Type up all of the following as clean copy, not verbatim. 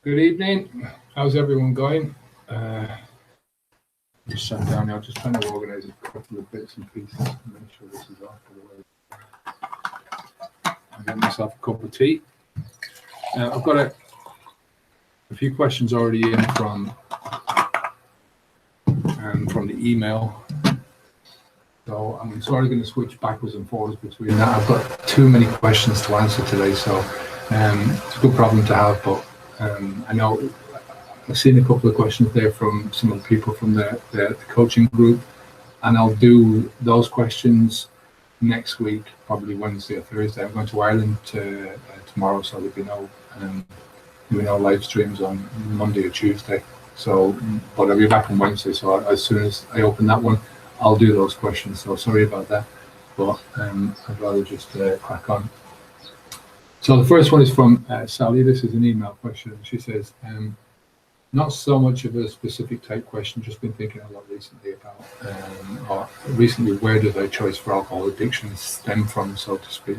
Good evening. How's everyone going? Just sat down now, just trying to organise a couple of bits and pieces to make sure this is off the way. I got myself a cup of tea. I've got a few questions already in from the email. So I'm sort of going to switch backwards and forwards between that. I've got too many questions to answer today, so it's a good problem to have, but I know I've seen a couple of questions there from some of the people from the coaching group, and I'll do those questions next week, probably Wednesday or Thursday. I'm going to Ireland tomorrow, so there'll be no live streams on Monday or Tuesday. So, but I'll be back on Wednesday. So as soon as I open that one, I'll do those questions. So sorry about that, but I'd rather just crack on. So the first one is from Sally. This is an email question. She says, not so much of a specific type question, just been thinking a lot recently about, where does our choice for alcohol addiction stem from, so to speak?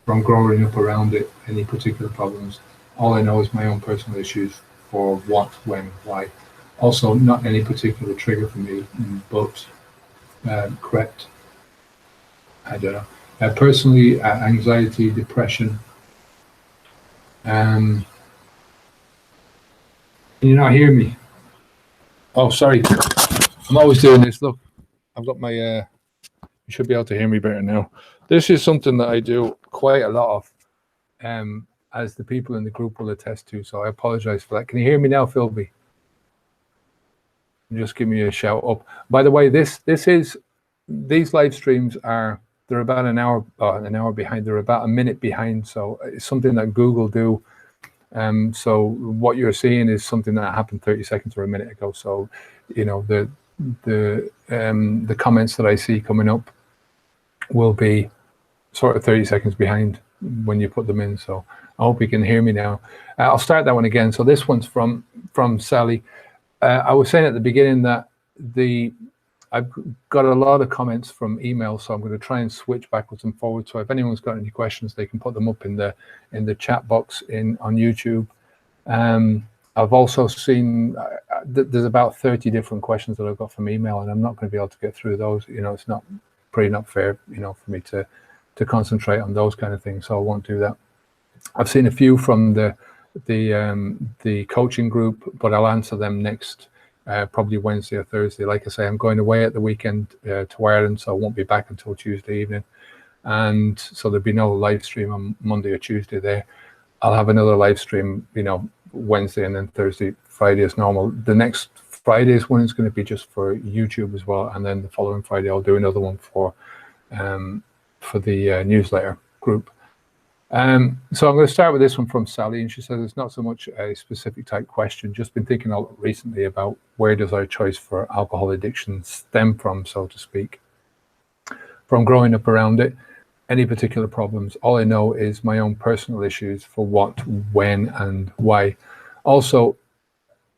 From growing up around it, any particular problems? All I know is my own personal issues for what, when, why. Also, not any particular trigger for me, but correct. I don't know. Personally, anxiety, depression. Can you not hear me? Oh, sorry. I'm always doing this. Look, I've got my, you should be able to hear me better now. This is something that I do quite a lot of, as the people in the group will attest to. So I apologize for that. Can you hear me now, Philby? Just give me a shout up. By the way, these live streams they're about an hour behind. They're about a minute behind. So it's something that Google do. So what you're seeing is something that happened 30 seconds or a minute ago. So, you know, the comments that I see coming up will be sort of 30 seconds behind when you put them in. So I hope you can hear me now. I'll start that one again. So this one's from Sally. I was saying at the beginning that I've got a lot of comments from email, so I'm going to try and switch backwards and forwards. So if anyone's got any questions, they can put them up in the chat box on YouTube. I've also seen there's about 30 different questions that I've got from email, and I'm not going to be able to get through those. You know, it's not fair, you know, for me to concentrate on those kind of things. So I won't do that. I've seen a few from the coaching group, but I'll answer them next. Probably Wednesday or Thursday. Like I say, I'm going away at the weekend to Ireland, so I won't be back until Tuesday evening. And so there'll be no live stream on Monday or Tuesday there. I'll have another live stream, you know, Wednesday and then Thursday, Friday as normal. The next Friday's one is going to be just for YouTube as well. And then the following Friday, I'll do another one for the newsletter group. So I'm going to start with this one from Sally, and she says it's not so much a specific type question, just been thinking a lot recently about where does our choice for alcohol addiction stem from, so to speak. From growing up around it, any particular problems? All I know is my own personal issues for what, when, and why. Also,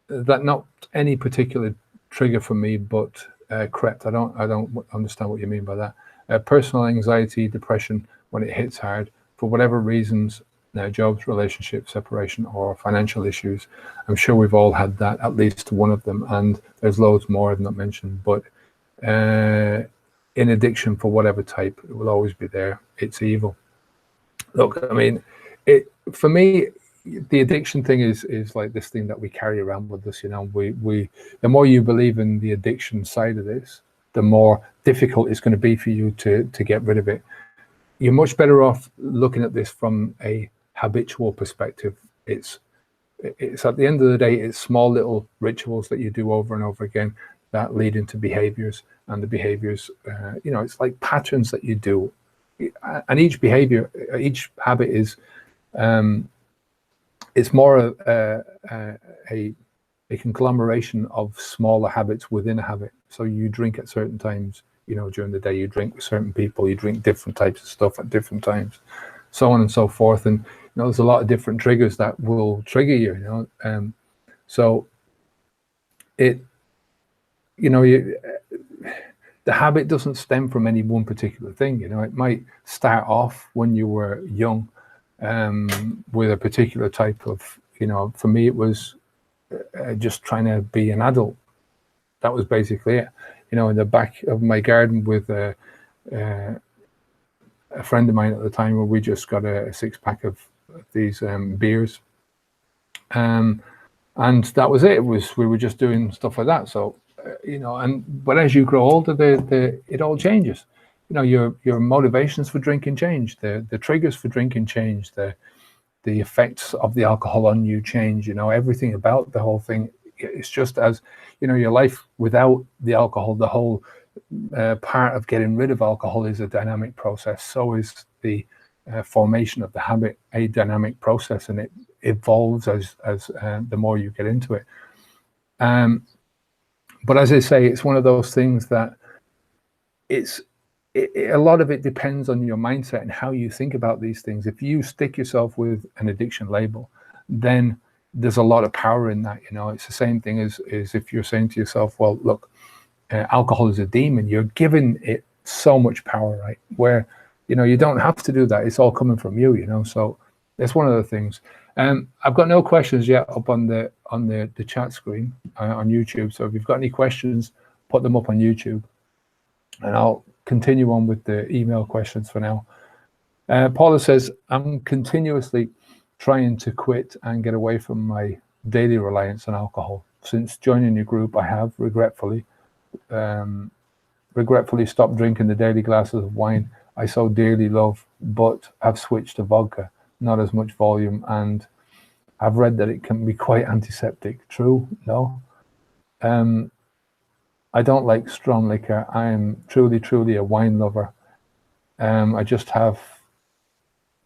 that not any particular trigger for me, but correct. I don't understand what you mean by that. Personal anxiety, depression when it hits hard. For whatever reasons, jobs, relationships, separation, or financial issues. I'm sure we've all had that, at least one of them, and there's loads more I've not mentioned, but in addiction for whatever type, it will always be there. It's evil. Look, I mean, for me, the addiction thing is like this thing that we carry around with us, you know. The more you believe in the addiction side of this, the more difficult it's going to be for you to get rid of it. You're much better off looking at this from a habitual perspective. It's at the end of the day, it's small little rituals that you do over and over again that lead into behaviors, and the behaviors, you know, it's like patterns that you do, and each behavior, each habit is, it's more a conglomeration of smaller habits within a habit. So you drink at certain times. You know, during the day, you drink with certain people, you drink different types of stuff at different times, so on and so forth. And, you know, there's a lot of different triggers that will trigger you, you know. So it, you know, the habit doesn't stem from any one particular thing. You know, it might start off when you were young with a particular type of, You know, for me, it was just trying to be an adult. That was basically it. You know, in the back of my garden with a friend of mine at the time, where we just got a 6-pack of these beers, and that was it. We were just doing stuff like that. So you know, but as you grow older, it all changes. You know, your motivations for drinking change, the triggers for drinking change, the effects of the alcohol on you change. You know, everything about the whole thing. It's just as, you know, your life without the alcohol, the whole part of getting rid of alcohol is a dynamic process. So is the formation of the habit a dynamic process, and it evolves as the more you get into it. But as I say, it's one of those things that a lot of it depends on your mindset and how you think about these things. If you stick yourself with an addiction label, then there's a lot of power in that. You know, it's the same thing as if you're saying to yourself, well, look, alcohol is a demon. You're giving it so much power, right? Where, you know, you don't have to do that. It's all coming from you, you know. So that's one of the things. I've got no questions yet up on the chat screen on YouTube. So if you've got any questions, put them up on YouTube, and I'll continue on with the email questions for now. Paula says, I'm continuously trying to quit and get away from my daily reliance on alcohol. Since joining your group, I have regretfully stopped drinking the daily glasses of wine I so dearly love, but have switched to vodka, not as much volume, and I've read that it can be quite antiseptic. True? No? I don't like strong liquor. I am truly a wine lover. I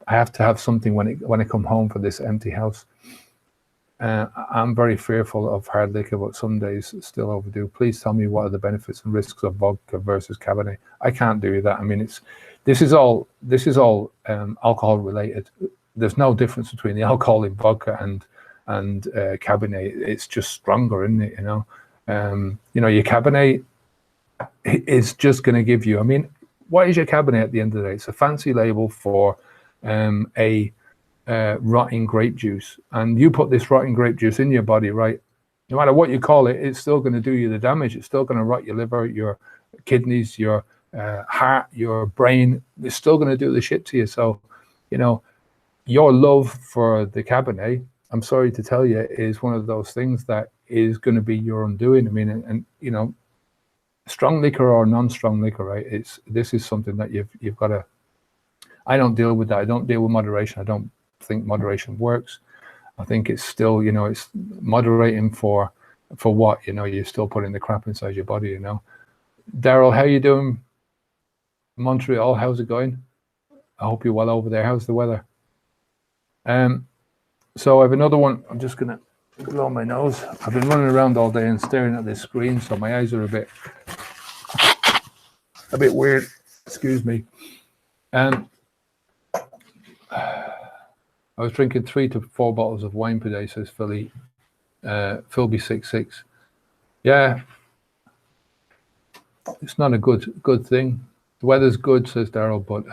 have to have something when I come home for this empty house. I'm very fearful of hard liquor, but some days still overdue. Please tell me what are the benefits and risks of vodka versus Cabernet. I can't do that. I mean, this is all alcohol related. There's no difference between the alcohol in vodka and Cabernet. It's just stronger, isn't it? You know, your Cabernet is just going to give you. I mean, what is your Cabernet at the end of the day? It's a fancy label for rotting grape juice, and you put this rotting grape juice in your body, right? No matter what you call it, it's still going to do you the damage. It's still going to rot your liver, your kidneys, your heart, your brain. It's still going to do the shit to you. So, you know, your love for the Cabernet, I'm sorry to tell you, is one of those things that is going to be your undoing. I mean, and you know, strong liquor or non-strong liquor, right? This is something that you've got to. I don't deal with that. I don't deal with moderation. I don't think moderation works. I think it's still, you know, it's moderating for what, you know, you're still putting the crap inside your body, you know. Daryl, how you doing? Montreal, how's it going? I hope you're well over there. How's the weather? So I have another one. I'm just gonna blow my nose. I've been running around all day and staring at this screen, so my eyes are a bit weird. Excuse me. I was drinking 3 to 4 bottles of wine per day, says Philby 66. Yeah, it's not a good thing. The weather's good, says Daryl, but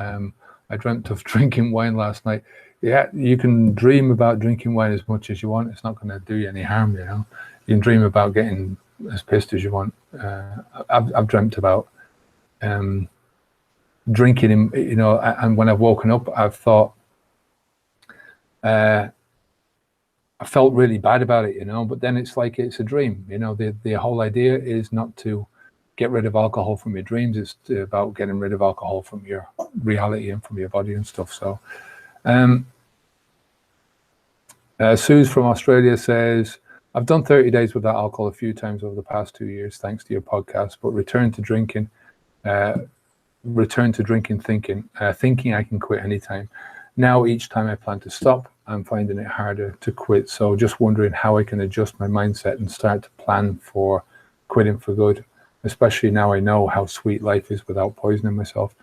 I dreamt of drinking wine last night. Yeah, you can dream about drinking wine as much as you want. It's not going to do you any harm, you know. You can dream about getting as pissed as you want. I've dreamt about drinking, you know, and when I've woken up, I've thought, I felt really bad about it, you know, but then it's like it's a dream, you know. The whole idea is not to get rid of alcohol from your dreams. It's about getting rid of alcohol from your reality and from your body and stuff. So Suze from Australia says, I've done 30 days without alcohol a few times over the past 2 years thanks to your podcast, but returned to drinking thinking I can quit anytime. Now each time I plan to stop, I'm finding it harder to quit. So just wondering how I can adjust my mindset and start to plan for quitting for good, especially now I know how sweet life is without poisoning myself.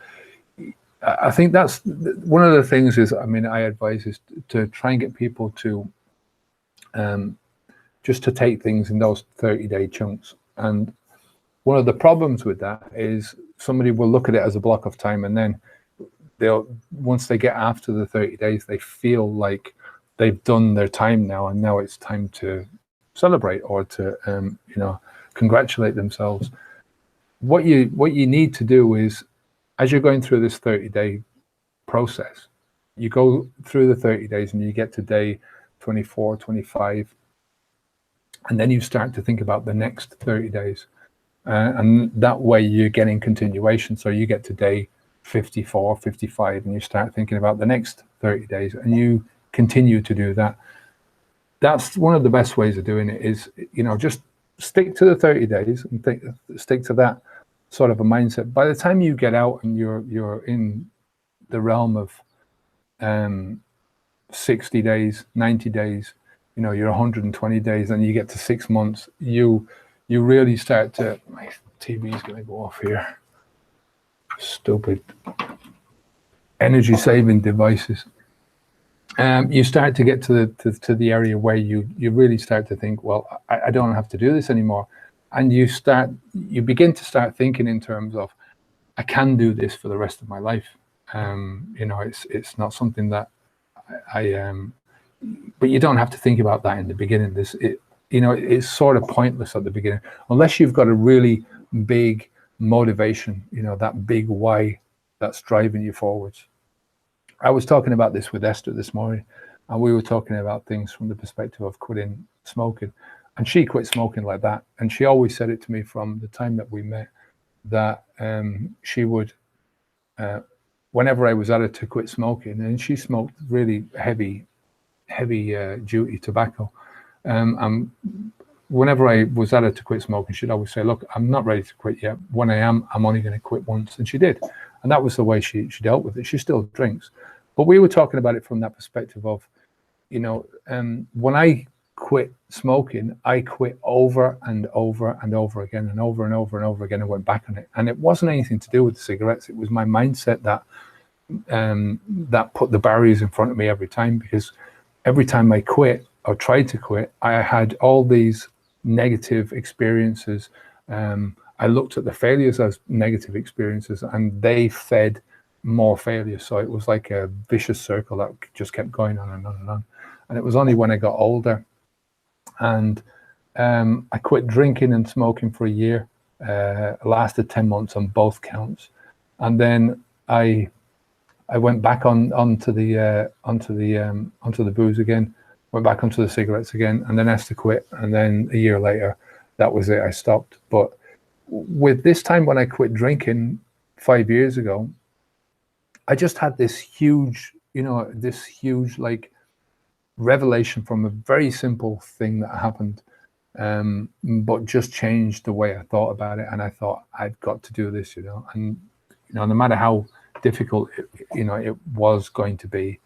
I think that's one of the things is, I mean, I advise is to try and get people to just to take things in those 30-day chunks. And one of the problems with that is somebody will look at it as a block of time, and then once they get after the 30 days, they feel like they've done their time now, and now it's time to celebrate or to congratulate themselves. What you need to do is, as you're going through this 30-day process, you go through the 30 days and you get to day 24, 25, and then you start to think about the next 30 days. And that way you're getting continuation. So you get to day 54, 55, and you start thinking about the next 30 days, and you continue to do that. That's one of the best ways of doing it, is, just stick to the 30 days and stick to that sort of a mindset. By the time you get out and you're in the realm of 60 days, 90 days, you're 120 days, and you get to 6 months, you really start to, my TV is going to go off here. Stupid energy saving devices. You start to get to the area where you really start to think, well, I don't have to do this anymore. And you begin to start thinking in terms of, I can do this for the rest of my life. It's not something that but you don't have to think about that in the beginning. It's sort of pointless at the beginning, unless you've got a really big motivation, that big why that's driving you forwards. I was talking about this with Esther this morning, and we were talking about things from the perspective of quitting smoking, and she quit smoking like that. And she always said it to me from the time that we met, that she would, whenever I was at her to quit smoking, and she smoked really heavy duty tobacco, and whenever I was at her to quit smoking, she'd always say, look, I'm not ready to quit yet. When I am, I'm only going to quit once. And she did. And that was the way she dealt with it. She still drinks. But we were talking about it from that perspective of, when I quit smoking, I quit over and over and over again, and over and over and over again. I went back on it. And it wasn't anything to do with the cigarettes. It was my mindset that put the barriers in front of me every time, because every time I quit or tried to quit, I had all these negative experiences. I looked at the failures as negative experiences, and they fed more failures. So it was like a vicious circle that just kept going on and on and on. And it was only when I got older and I quit drinking and smoking for a year, lasted 10 months on both counts. And then I went back onto the booze again, went back onto the cigarettes again, and then asked to quit. And then a year later, that was it. I stopped. But with this time when I quit drinking 5 years ago, I just had this huge like revelation from a very simple thing that happened, but just changed the way I thought about it. And I thought, I've got to do this, and no matter how difficult it was going to be,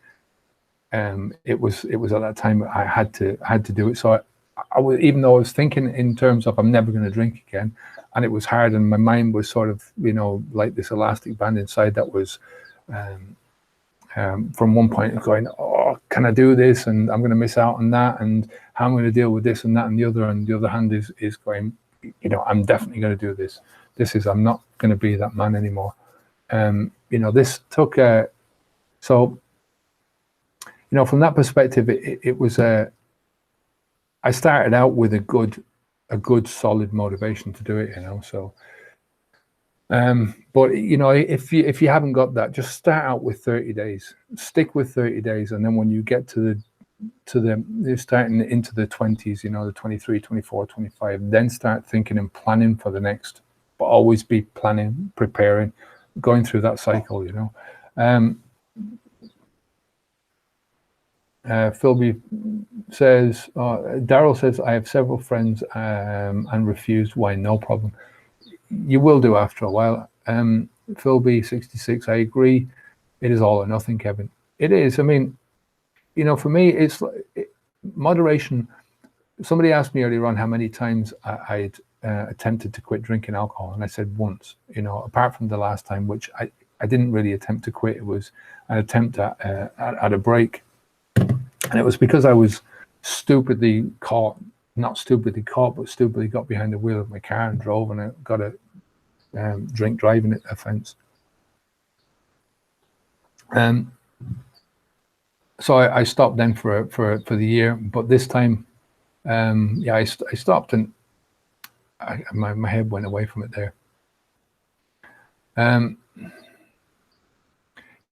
it was at that time I had to do it. So I was, even though I was thinking in terms of I'm never going to drink again, and it was hard, and my mind was sort of like this elastic band inside that was from one point going, oh, can I do this, and I'm going to miss out on that, and how am I going to deal with this and that and the other, and the other hand is going, I'm definitely going to do this. I'm not going to be that man anymore. This took so from that perspective, it was I started out with a good solid motivation to do it, so but if you haven't got that, just start out with 30 days, stick with 30 days, and then when you get to you're starting into the 20s, the 23, 24, 25, then start thinking and planning for the next, but always be planning, preparing, going through that cycle. Philby says, Daryl says, I have several friends and refused wine, no problem. You will do after a while. Philby 66, I agree. It is all or nothing, Kevin. It is. I mean, for me, it's moderation. Somebody asked me earlier on how many times I'd attempted to quit drinking alcohol, and I said once. Apart from the last time, which I didn't really attempt to quit. It was an attempt at a break. And it was because I was stupidly caught, not stupidly caught, but stupidly got behind the wheel of my car and drove, and I got a drink driving offence. So I stopped then for the year, but this time, yeah, I stopped, and my head went away from it there.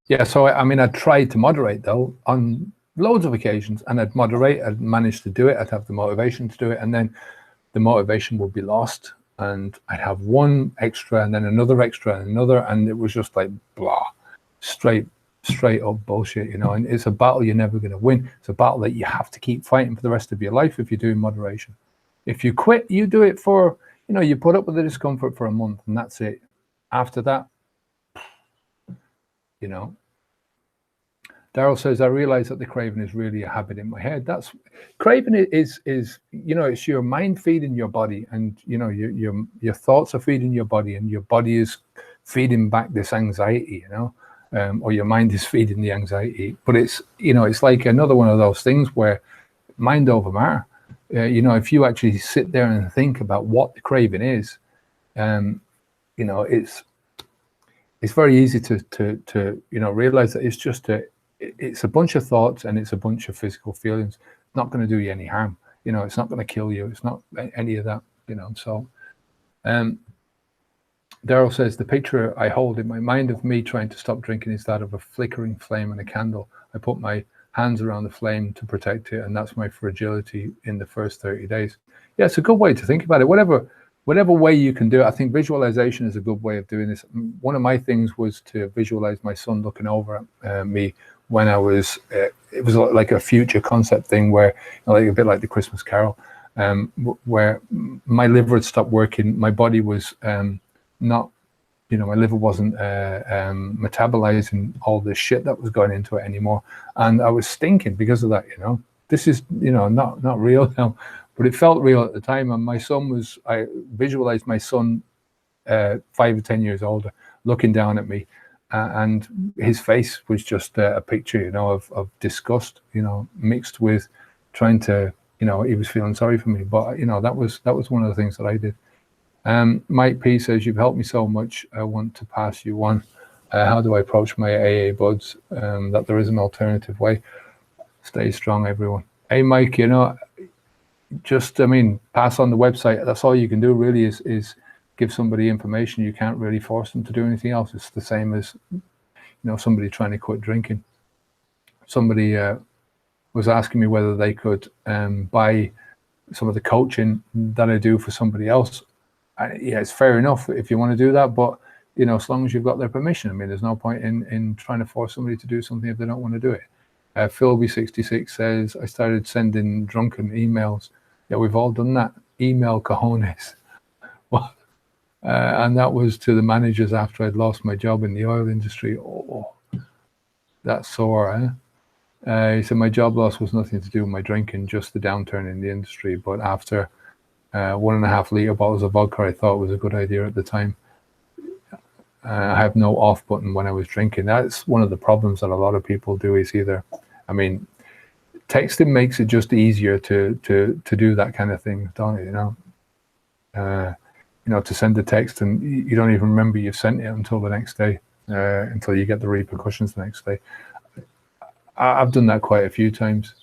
Yeah, so I mean, I tried to moderate though on loads of occasions, and I'd moderate, I'd manage to do it, I'd have the motivation to do it, and then the motivation would be lost, and I'd have one extra and then another extra and another, and it was just like blah, straight up bullshit, you know. And it's a battle you're never going to win. It's a battle that you have to keep fighting for the rest of your life if you're doing moderation. If you quit, you do it for, you know, you put up with the discomfort for a month and that's it. After that, you know. Daryl says, I realize that the craving is really a habit in my head. That's craving is you know, it's your mind feeding your body, and you know, your thoughts are feeding your body, and your body is feeding back this anxiety, you know, or your mind is feeding the anxiety. But it's, you know, it's like another one of those things where mind over matter. You know, if you actually sit there and think about what the craving is, you know, it's very easy to you know, realize that it's just it's a bunch of thoughts and it's a bunch of physical feelings. It's not going to do you any harm. You know, it's not going to kill you. It's not any of that, you know. So Daryl says, the picture I hold in my mind of me trying to stop drinking is that of a flickering flame and a candle. I put my hands around the flame to protect it, and that's my fragility in the first 30 days. Yeah, it's a good way to think about it. Whatever way you can do it. I think visualization is a good way of doing this. One of my things was to visualize my son looking over at me when I was, it was like a future concept thing where, you know, like a bit like the Christmas Carol, where my liver had stopped working. My body was not, you know, my liver wasn't metabolizing all the shit that was going into it anymore. And I was stinking because of that, you know. This is, you know, not real now, but it felt real at the time. And my son was, I visualized my son 5 or 10 years older looking down at me. And his face was just a picture, you know, of disgust, you know, mixed with trying to, you know, he was feeling sorry for me. But, you know, that was one of the things that I did. Mike P says, you've helped me so much. I want to pass you on. How do I approach my AA buds? That there is an alternative way. Stay strong, everyone. Hey, Mike, you know, just, I mean, pass on the website. That's all you can do really is give somebody information. You can't really force them to do anything else. It's the same as, you know, somebody trying to quit drinking. Somebody was asking me whether they could buy some of the coaching that I do for somebody else. Yeah, it's fair enough if you want to do that, but, you know, as long as you've got their permission. I mean, there's no point in trying to force somebody to do something if they don't want to do it. Philby66 says, I started sending drunken emails. Yeah, we've all done that. Email cojones. What? And that was to the managers after I'd lost my job in the oil industry. Oh, that's sore, eh? He said, my job loss was nothing to do with my drinking, just the downturn in the industry. But after 1.5 liter bottles of vodka, I thought it was a good idea at the time. I have no off button when I was drinking. That's one of the problems that a lot of people do is either, I mean, texting makes it just easier to do that kind of thing, don't it, you know? You know, to send a text and you don't even remember you've sent it until the next day, until you get the repercussions the next day. I've done that quite a few times.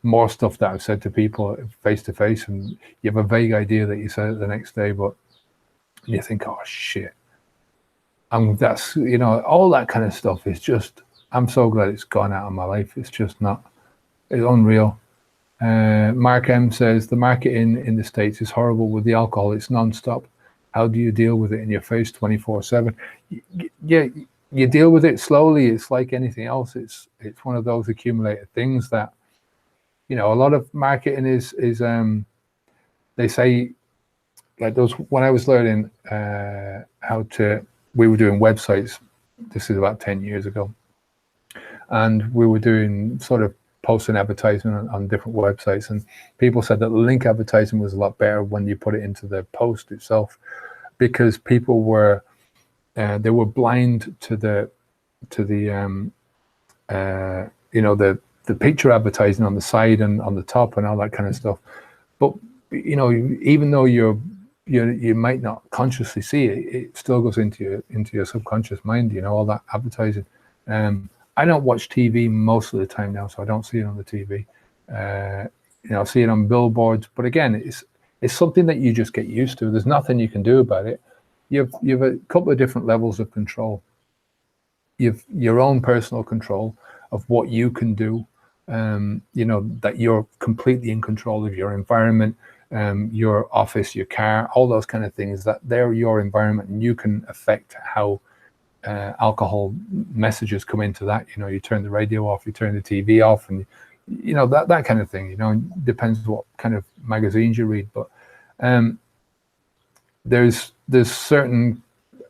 More stuff that I've said to people face to face, and you have a vague idea that you said it the next day, but you think, oh shit. That's, you know, all that kind of stuff is just, I'm so glad it's gone out of my life. It's just not, it's unreal. Mark M says, the marketing in the States is horrible with the alcohol. It's non-stop. How do you deal with it in your face 24/7? Yeah, you deal with it slowly. It's like anything else. It's one of those accumulated things that, you know, a lot of marketing is they say, like those, when I was learning how to, we were doing websites. This is about 10 years ago. And we were doing sort of posting advertising on different websites, and people said that link advertising was a lot better when you put it into the post itself, because people were they were blind to the you know, the picture advertising on the side and on the top and all that kind of stuff. But, you know, even though you might not consciously see it, it still goes into your subconscious mind, you know, all that advertising. I don't watch TV most of the time now, so I don't see it on the TV. I see it on billboards, but again, it's something that you just get used to. There's nothing you can do about it. You've a couple of different levels of control. You've your own personal control of what you can do. That you're completely in control of your environment, your office, your car, all those kind of things. That they're your environment, and you can affect how alcohol messages come into that. You turn the radio off, you turn the TV off, and that kind of thing. It depends what kind of magazines you read, but there's certain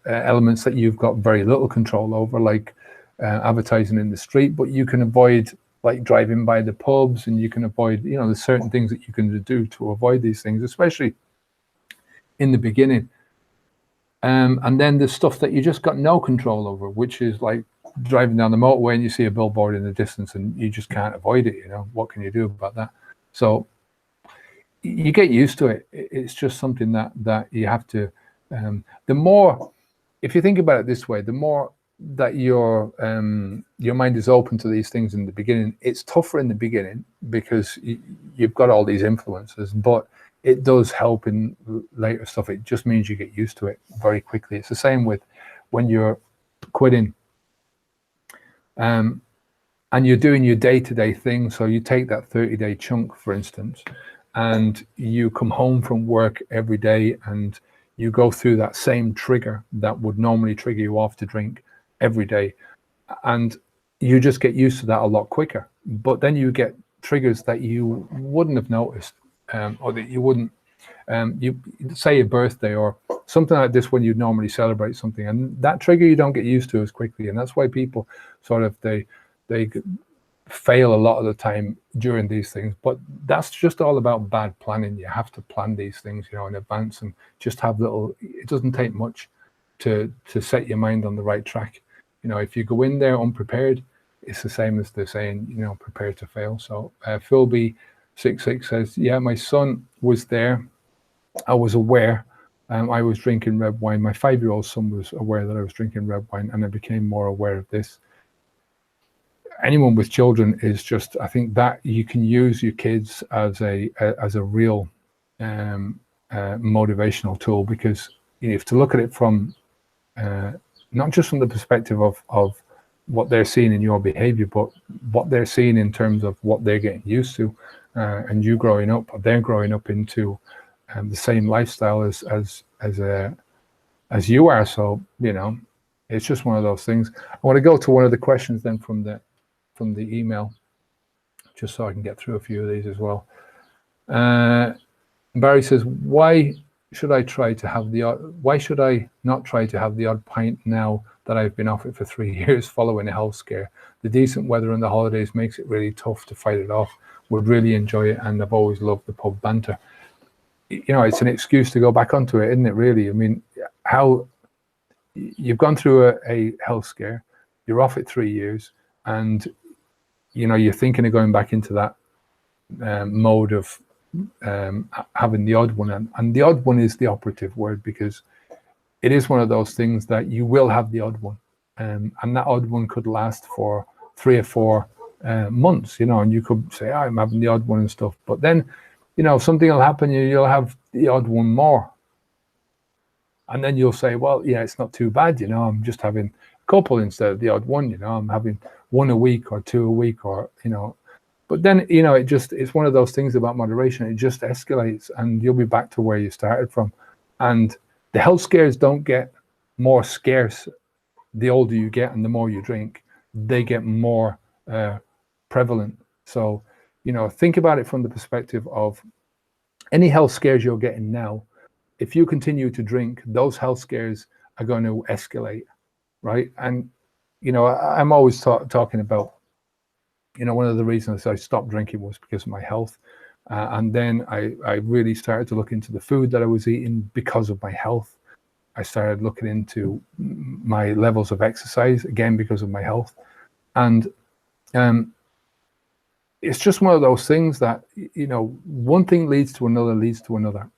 elements that you've got very little control over, like advertising in the street, but you can avoid, like driving by the pubs, and you can avoid, there's certain things that you can do to avoid these things, especially in the beginning. And then there's stuff that you just got no control over, which is like driving down the motorway and you see a billboard in the distance and you just can't avoid it. What can you do about that? So you get used to it. It's just something that you have to, the more, if you think about it this way, the more that your mind is open to these things in the beginning, it's tougher in the beginning because you've got all these influences, but it does help in later stuff. It just means you get used to it very quickly. It's the same with when you're quitting and you're doing your day-to-day thing. So you take that 30-day chunk, for instance, and you come home from work every day and you go through that same trigger that would normally trigger you off to drink every day, and you just get used to that a lot quicker. But then you get triggers that you wouldn't have noticed, or that you wouldn't, you say a birthday or something like this when you normally celebrate something, and that trigger you don't get used to as quickly, and that's why people sort of they fail a lot of the time during these things. But that's just all about bad planning. You have to plan these things, in advance, and just have little. It doesn't take much to set your mind on the right track. If you go in there unprepared, it's the same as they're saying, prepare to fail. So Philby66 says, yeah, my son was there. I was aware. I was drinking red wine. My 5-year-old son was aware that I was drinking red wine, and I became more aware of this. Anyone with children is just, I think that you can use your kids as a real motivational tool, because you have to look at it from not just from the perspective of what they're seeing in your behavior, but what they're seeing in terms of what they're getting used to, and you growing up, or they're growing up into the same lifestyle as you are. So it's just one of those things. I want to go to one of the questions then from the email, just so I can get through a few of these as well. Barry says, why should I not try to have the odd pint now that I've been off it for 3 years following a health scare? The decent weather and the holidays makes it really tough to fight it off. Would really enjoy it, and I've always loved the pub banter. It's an excuse to go back onto it, isn't it, really? I mean, how you've gone through a health scare, you're off it 3 years, and you're thinking of going back into that mode of having the odd one, and the odd one is the operative word, because it is one of those things that you will have the odd one, and that odd one could last for 3 or 4 months, and you could say, I'm having the odd one and stuff, but then something will happen, you'll have the odd one more, and then you'll say, well, yeah, it's not too bad, I'm just having a couple instead of the odd one, I'm having 1 a week or 2 a week, or but then it's one of those things about moderation. It just escalates, and you'll be back to where you started from. And the health scares don't get more scarce the older you get and the more you drink. They get more prevalent. So think about it from the perspective of any health scares you're getting now. If you continue to drink, those health scares are going to escalate, right? And I'm always talking about, one of the reasons I stopped drinking was because of my health. And then I really started to look into the food that I was eating because of my health. I started looking into my levels of exercise, again, because of my health. And it's just one of those things that, one thing leads to another.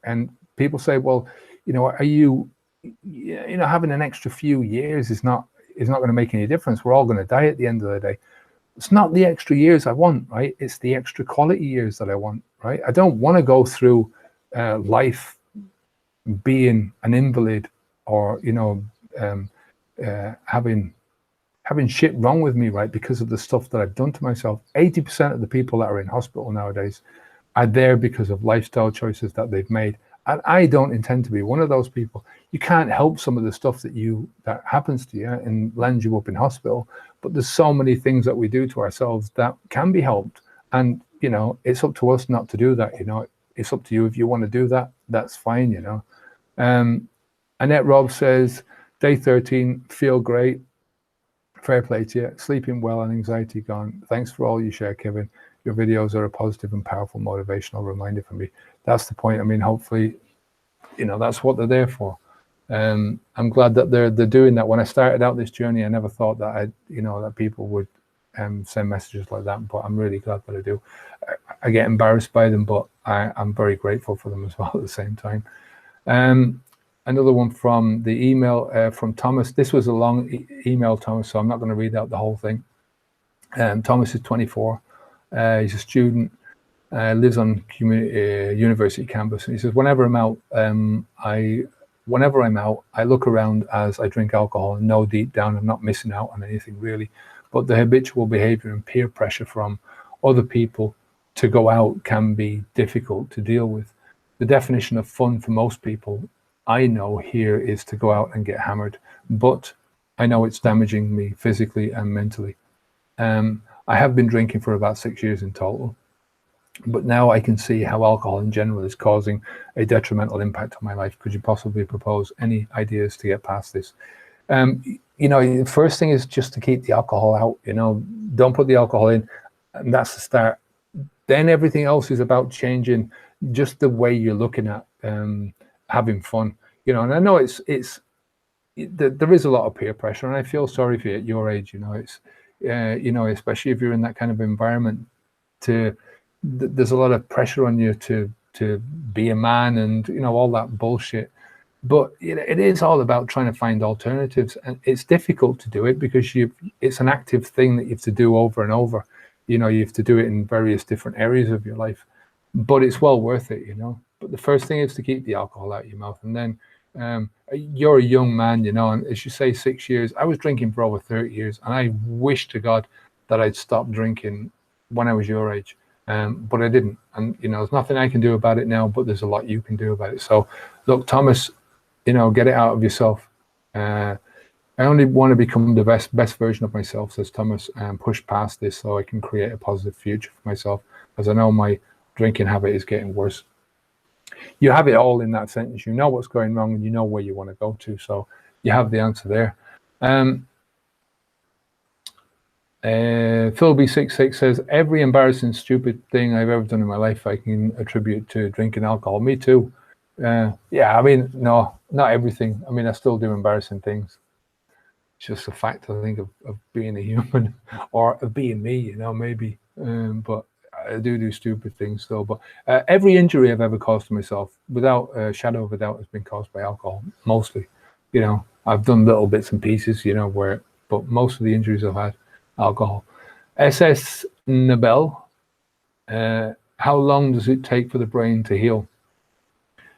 And people say, well, are you, having an extra few years is not is not going to make any difference. We're all going to die at the end of the day. It's not the extra years I want, right? It's the extra quality years that I want, right? I don't want to go through life being an invalid, or having shit wrong with me, right, because of the stuff that I've done to myself. 80% of the people that are in hospital nowadays are there because of lifestyle choices that they've made, and I don't intend to be one of those people. You can't help some of the stuff that happens to you and lands you up in hospital, but there's so many things that we do to ourselves that can be helped, and it's up to us not to do that. It's up to you. If you want to do that, that's fine. Annette Robb says, day 13, feel great. Fair play to you. Sleeping well and anxiety gone. Thanks for all you share, Kevin. Your videos are a positive and powerful motivational reminder for me. That's the point. I mean, hopefully, that's what they're there for. I'm glad that they're doing that. When I started out this journey, I never thought that that people would send messages like that, but I'm really glad that I do. I get embarrassed by them, but I'm very grateful for them as well at the same time. Another one from the email from Thomas. This was a long email, Thomas, so I'm not going to read out the whole thing. Thomas is 24. He's a student, lives on university campus. And he says, whenever I'm out, I look around as I drink alcohol and know deep down I'm not missing out on anything really. But the habitual behavior and peer pressure from other people to go out can be difficult to deal with. The definition of fun for most people I know here is to go out and get hammered, but I know it's damaging me physically and mentally. I have been drinking for about 6 years in total, but now I can see how alcohol in general is causing a detrimental impact on my life. Could you possibly propose any ideas to get past this? The first thing is just to keep the alcohol out. Don't put the alcohol in, and that's the start. Then everything else is about changing just the way you're looking at having fun. And I know there is a lot of peer pressure, and I feel sorry for you at your age. It's especially if you're in that kind of environment. There's a lot of pressure on you to be a man, and all that bullshit. But it is all about trying to find alternatives, and it's difficult to do it because it's an active thing that you have to do over and over. You have to do it in various different areas of your life, but it's well worth it. But the first thing is to keep the alcohol out of your mouth, and then you're a young man, and as you say, 6 years. I was drinking for over 30 years, and I wish to God that I'd stopped drinking when I was your age, but I didn't. And there's nothing I can do about it now, but there's a lot you can do about it. So look, Thomas, get it out of yourself. I only want to become the best version of myself, says Thomas, and push past this so I can create a positive future for myself, as I know my drinking habit is getting worse. You have it all in that sentence. You know what's going wrong, and you know where you want to go to. So you have the answer there. Phil B66 says, every embarrassing, stupid thing I've ever done in my life I can attribute to drinking alcohol. Me too. Yeah, I mean, no, not everything. I mean, I still do embarrassing things. It's just a fact, I think, of being a human, or of being me, maybe. But I do stupid things still. But every injury I've ever caused to myself, without a shadow of a doubt, has been caused by alcohol, mostly. I've done little bits and pieces, but most of the injuries I've had, alcohol. SS Nabel, how long does it take for the brain to heal?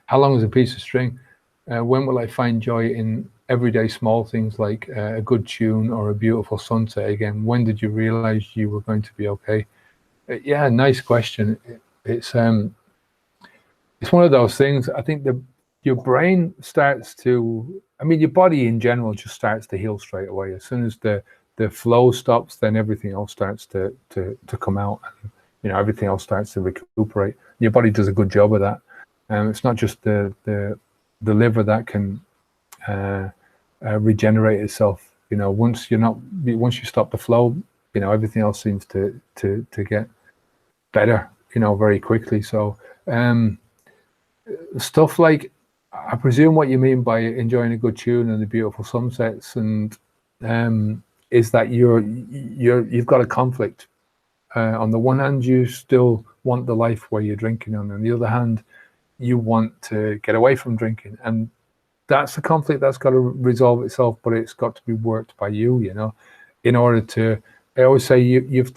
How long is a piece of string? When will I find joy in everyday small things like a good tune or a beautiful sunset again? When did you realize you were going to be okay? Yeah, nice question. It's one of those things. I think your brain starts to, your body in general just starts to heal straight away. As soon as the flow stops, then everything else starts to come out, and everything else starts to recuperate. Your body does a good job of that. It's not just the liver that can regenerate itself. Once you stop the flow, everything else seems to get better, very quickly. So stuff like, I presume what you mean by enjoying a good tune and the beautiful sunsets, and is that you've got a conflict. On the one hand, you still want the life where you're drinking, and on the other hand, you want to get away from drinking. And that's a conflict that's got to resolve itself, but it's got to be worked by you, you know, in order to, I always say you have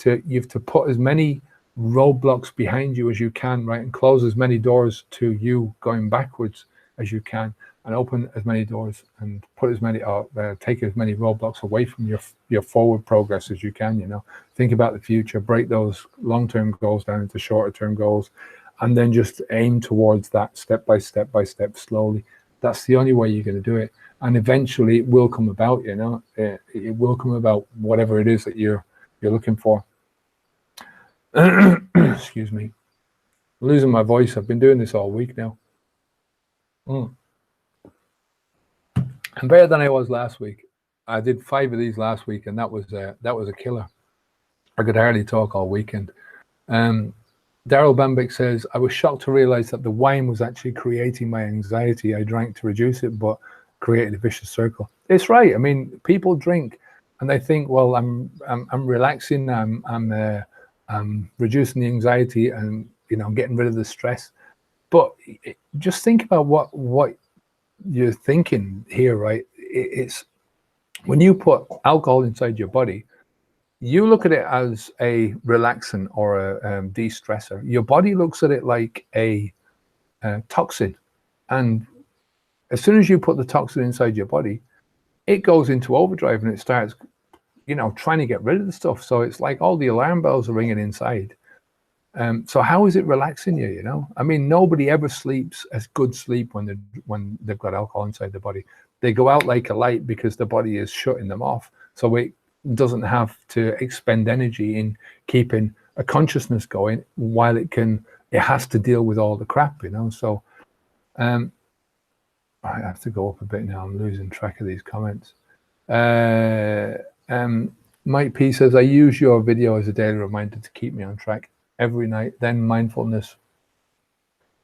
to put as many roadblocks behind you as you can, right, and close as many doors to you going backwards as you can, and open as many doors and put as many take as many roadblocks away from your forward progress as you can, you know. Think about the future, break those long-term goals down into shorter-term goals, and then just aim towards that step by step slowly. That's the only way you're going to do it, and eventually it will come about, you know. It will come about, whatever it is that you're looking for. Excuse me, I'm losing my voice. I've been doing this all week now. I'm better than I was last week. I did 5 of these last week, and that was a killer. I could hardly talk all weekend. Daryl Bambic says, I was shocked to realize that the wine was actually creating my anxiety. I drank to reduce it, but created a vicious circle. It's right. I mean, people drink and they think, well, I'm relaxing, I'm reducing the anxiety, and, you know, getting rid of the stress. But just think about what you're thinking here, right? It's when you put alcohol inside your body, you look at it as a relaxant or a de-stressor. Your body looks at it like a toxin, and as soon as you put the toxin inside your body, it goes into overdrive and it starts, you know, trying to get rid of the stuff. So it's like all the alarm bells are ringing inside. So how is it relaxing you? You know, I mean, nobody ever sleeps a good sleep when they've got alcohol inside their body. They go out like a light because the body is shutting them off. So it doesn't have to expend energy in keeping a consciousness going while it has to deal with all the crap, you know. So I have to go up a bit now. I'm losing track of these comments. Mike P says, I use your video as a daily reminder to keep me on track every night. Then mindfulness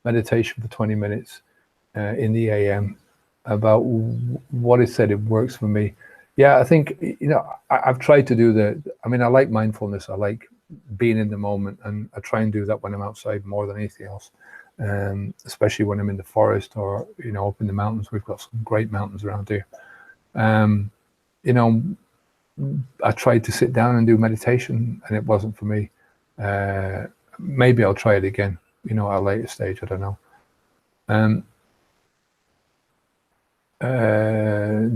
meditation for 20 minutes in the AM about what is said. It works for me. Yeah, I think, you know, I've tried to do I like mindfulness. I like being in the moment, and I try and do that when I'm outside more than anything else, especially when I'm in the forest or, you know, up in the mountains. We've got some great mountains around here. You know, I tried to sit down and do meditation, and it wasn't for me. Maybe I'll try it again, you know, at a later stage. I don't know.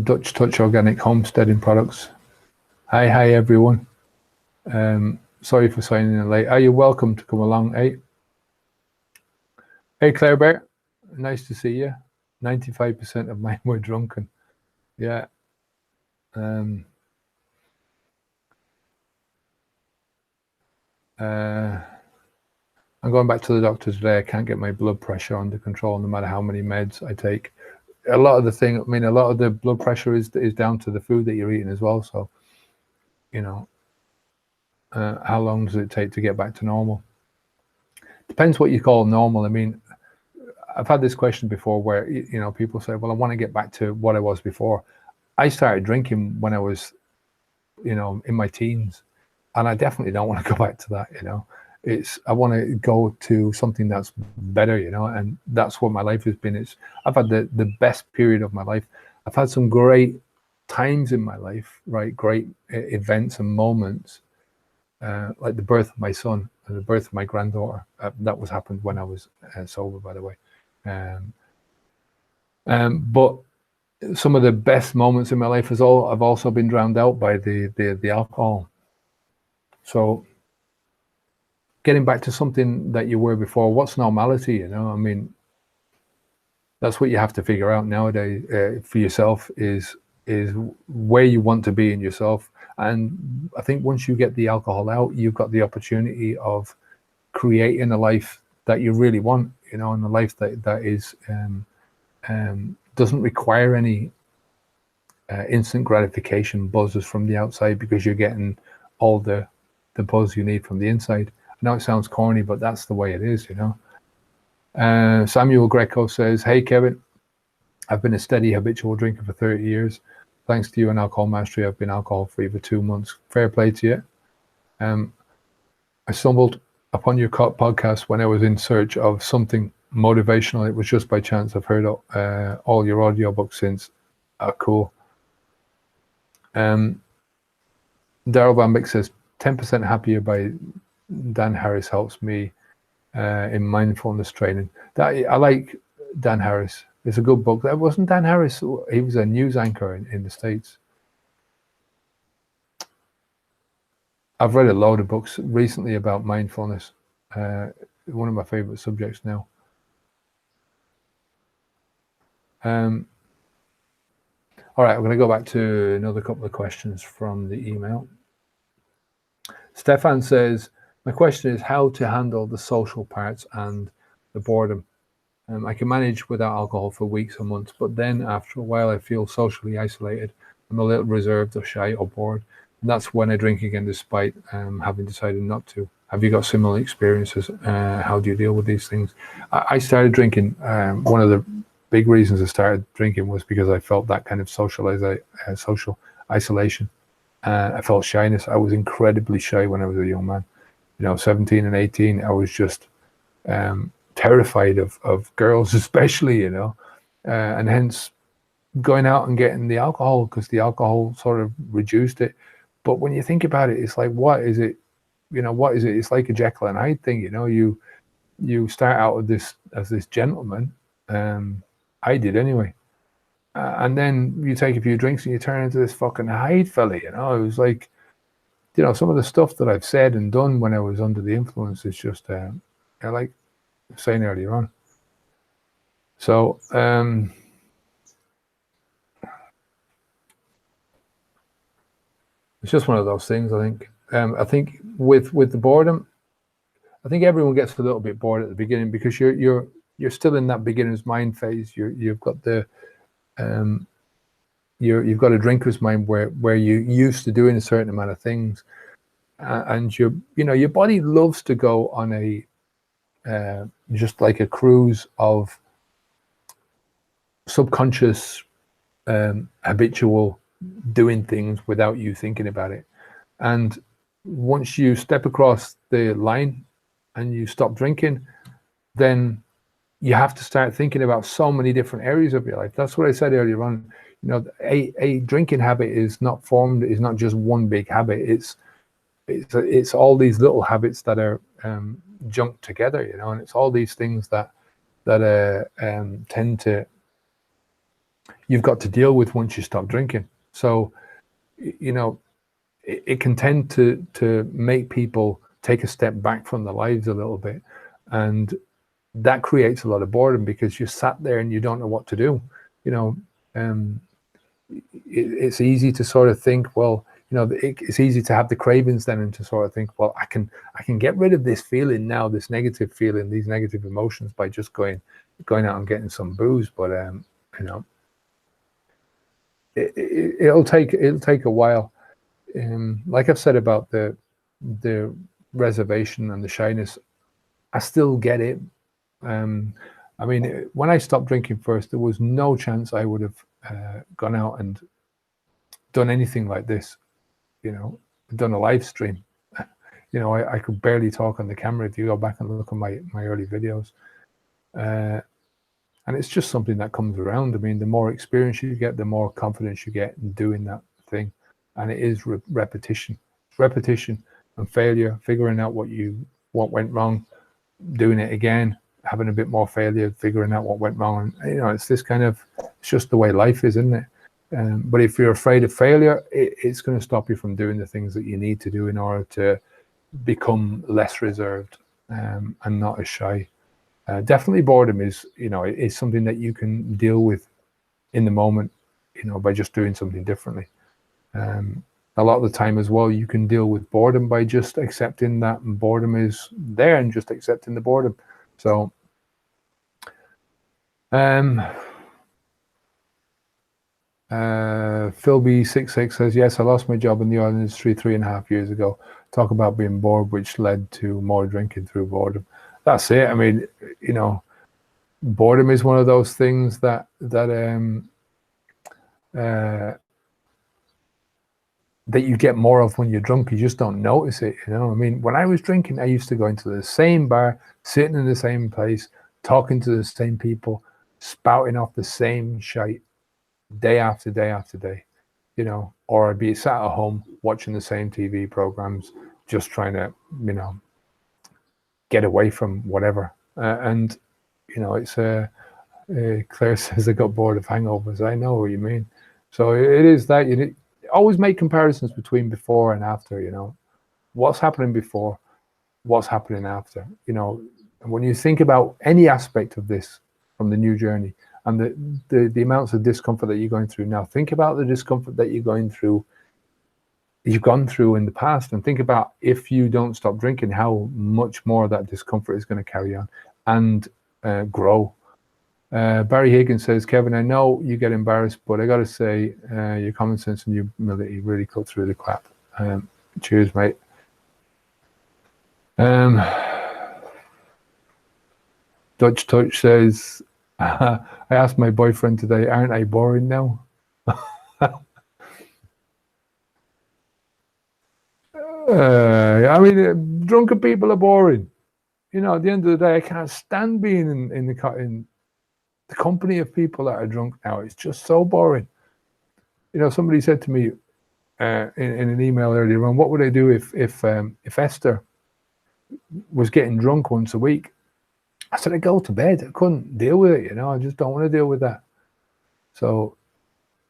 Dutch Touch Organic Homesteading Products. Hi everyone. Sorry for signing in late. Are you welcome to come along? Hey Claire Bear, nice to see you. 95% of mine were drunken. Yeah. I'm going back to the doctor today. I can't get my blood pressure under control no matter how many meds I take. A lot of the blood pressure is down to the food that you're eating as well. So, you know, how long does it take to get back to normal? Depends what you call normal. I mean, I've had this question before where, you know, people say, well, I want to get back to what I was before. I started drinking when I was, you know, in my teens, and I definitely don't want to go back to that, you know. I want to go to something that's better, you know, and that's what my life has been. I've had the best period of my life. I've had some great times in my life, right? Great events and moments, like the birth of my son and the birth of my granddaughter. That happened when I was sober, by the way. But some of the best moments in my life have also been drowned out by the alcohol. So getting back to something that you were before, what's normality? You know, I mean, that's what you have to figure out nowadays for yourself is where you want to be in yourself. And I think once you get the alcohol out, you've got the opportunity of creating a life that you really want, you know, and a life that is doesn't require any instant gratification buzzes from the outside, because you're getting all the buzz you need from the inside. I know it sounds corny, but that's the way it is, you know. Samuel Greco says, hey Kevin, I've been a steady habitual drinker for 30 years. Thanks to you and Alcohol Mastery, I've been alcohol free for 2 months. Fair play to you. I stumbled upon your podcast when I was in search of something motivational. It was just by chance. I've heard all your audiobooks since. Cool. Daryl Van Beek says 10% happier by Dan Harris helps me in mindfulness training. I like Dan Harris. It's a good book. That wasn't Dan Harris. He was a news anchor in the States. I've read a load of books recently about mindfulness. One of my favorite subjects now. All right, I'm going to go back to another couple of questions from the email. Stefan says, my question is how to handle the social parts and the boredom. I can manage without alcohol for weeks or months, but then after a while I feel socially isolated. I'm a little reserved or shy or bored. And that's when I drink again, despite having decided not to. Have you got similar experiences? How do you deal with these things? I started drinking. One of the big reasons I started drinking was because I felt that kind of social isolation. I felt shyness. I was incredibly shy when I was a young man. 17 and 18, I was just terrified of girls, especially, and hence going out and getting the alcohol, because the alcohol sort of reduced it. But when you think about it, it's like, what is it? What is it? It's like a Jekyll and Hyde thing. You start out with this as this gentleman. I did anyway. And then you take a few drinks and you turn into this fucking Hyde fella, It was like, some of the stuff that I've said and done when I was under the influence is just, like saying earlier on. So, it's just one of those things, I think. I think with the boredom, I think everyone gets a little bit bored at the beginning because you're still in that beginner's mind phase. You've got the you've got a drinker's mind where you're used to doing a certain amount of things, and your body loves to go on a just like a cruise of subconscious habitual doing things without you thinking about it. And once you step across the line and you stop drinking, then you have to start thinking about so many different areas of your life. That's what I said earlier on. A drinking habit is not just one big habit. It's all these little habits that are junked together, and it's all these things that tend to, you've got to deal with once you stop drinking. So, it can tend to make people take a step back from their lives a little bit, and that creates a lot of boredom because you're sat there and you don't know what to do. It's easy to sort of think, well, it's easy to have the cravings then and to sort of think, well, I can get rid of this feeling now, this negative feeling, these negative emotions by just going out and getting some booze. But it'll take a while. Like I've said about the reservation and the shyness, I still get it. I mean, when I stopped drinking first, there was no chance I would have gone out and done anything like this. Done a live stream. I could barely talk on the camera if you go back and look at my early videos. And it's just something that comes around. I mean, the more experience you get, the more confidence you get in doing that thing. And it is repetition and failure, figuring out what went wrong, doing it again, having a bit more failure, figuring out what went wrong. And, it's this kind of, it's just the way life is, isn't it? But if you're afraid of failure, it's going to stop you from doing the things that you need to do in order to become less reserved and not as shy. Definitely boredom is something that you can deal with in the moment, by just doing something differently. A lot of the time as well, you can deal with boredom by just accepting that boredom is there and just accepting the boredom. So, Phil B66 says, yes, I lost my job in the oil industry 3.5 years ago. Talk about being bored, which led to more drinking through boredom. That's it. I mean, boredom is one of those things that you get more of when you're drunk. You just don't notice it. I mean, when I was drinking, I used to go into the same bar, sitting in the same place, talking to the same people, spouting off the same shite day after day after day, you know, or I'd be sat at home watching the same TV programs, just trying to, you know, get away from whatever. And, you know, it's Claire says I got bored of hangovers. I know what you mean. So it is that you always make comparisons between before and after, you know, what's happening before, what's happening after, you know. And when you think about any aspect of this from the new journey and the amounts of discomfort that you're going through now, think about the discomfort that you've gone through in the past, and think about if you don't stop drinking, how much more of that discomfort is going to carry on and grow. Barry Higgins says, Kevin, I know you get embarrassed, but I got to say, your common sense and humility really cut through the crap. Cheers, mate. Dutch Touch says, I asked my boyfriend today, aren't I boring now? I mean, drunken people are boring. You know, at the end of the day, I can't stand being in the company of people that are drunk now. It's just so boring. You know, somebody said to me in an email earlier on, what would I do if Esther was getting drunk once a week? I said, I'd go to bed. I couldn't deal with it, you know. I just don't want to deal with that. So